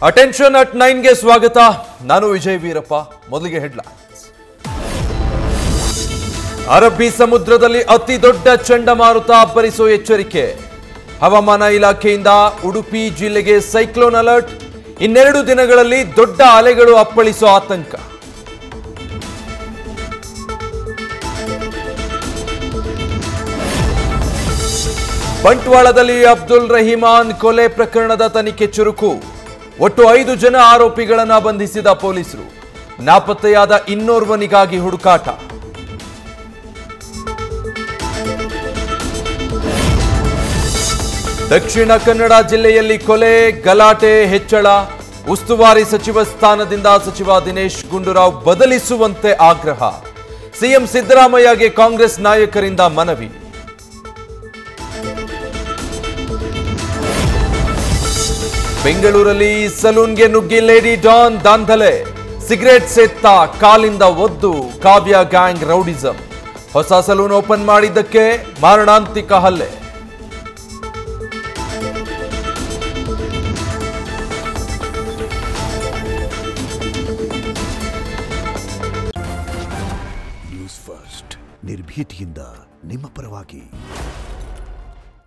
Attention at 9 ಗೆ ಸ್ವಾಗತ. ನಾನು ವಿಜಯ್ ವೀರಪ್ಪ. ಮೊದಲಿಗೆ ಹೆಡ್ಲೈನ್ಸ್. ಅರಬ್ಬಿ ಸಮುದ್ರದಲ್ಲಿ ಅತಿ ದೊಡ್ಡ ಚಂಡಮಾರುತ ಅಬ್ಬರಿಸೋ ಎಚ್ಚರಿಕೆ. ಹವಾಮಾನ ಇಲಾಖೆಯಿಂದ ಉಡುಪಿ ಜಿಲ್ಲೆಗೆ ಸೈಕ್ಲೋನ್ ಅಲರ್ಟ್. ಇನ್ನೆರಡು ದಿನಗಳಲ್ಲಿ ದೊಡ್ಡ ಅಲೆಗಳು ಅಪ್ಪಳಿಸೋ ಆತಂಕ. ಬಂಟ್ವಾಳದಲ್ಲಿ ಅಬ್ದುಲ್ ರಹಿಮಾನ್ ಕೊಲೆ ಪ್ರಕರಣದ ತನಿಖೆ ಚುರುಕು. ಒಟ್ಟು 5 ಜನ ಆರೋಪಿಗಳನ್ನು ಬಂಧಿಸಿದ ಪೊಲೀಸರು. ನಾಪತ್ತೆಯಾದ ಇನ್ನೋರ್ವನಿಗಾಗಿ ಹುಡುಕಾಟ. ದಕ್ಷಿಣ ಕನ್ನಡ ಜಿಲ್ಲೆಯಲ್ಲಿ ಕೊಲೆ ಗಲಾಟೆ ಹೆಚ್ಚಳ. ಉಸ್ತುವಾರಿ ಸಚಿವ ಸ್ಥಾನದಿಂದ ಸಚಿವ ದಿನೇಶ್ ಗುಂಡೂರಾವ್ ಬದಲಿಸುವಂತೆ ಆಗ್ರಹ. ಸಿಎಂ ಸಿದ್ದರಾಮಯ್ಯಗೆ ಕಾಂಗ್ರೆಸ್ ನಾಯಕರಿಂದ ಮನವಿ. ಬೆಂಗಳೂರಲ್ಲಿ ಸಲೂನ್ಗೆ ನುಗ್ಗಿ ಲೇಡಿ ಡಾನ್ ದಾಂಧಲೆ. ಸಿಗರೆಟ್ ಸೇತ್ತ ಕಾಲಿಂದ ಒದ್ದು ಕಾವ್ಯ ಗ್ಯಾಂಗ್ ರೌಡಿಸಂ. ಹೊಸ ಸಲೂನ್ ಓಪನ್ ಮಾಡಿದ್ದಕ್ಕೆ ಮಾರಣಾಂತಿಕ ಹಲ್ಲೆ. ನ್ಯೂಸ್ ಫಸ್ಟ್ ನಿರ್ಭೀತಿಯಿಂದ ನಿಮ್ಮ ಪರವಾಗಿ.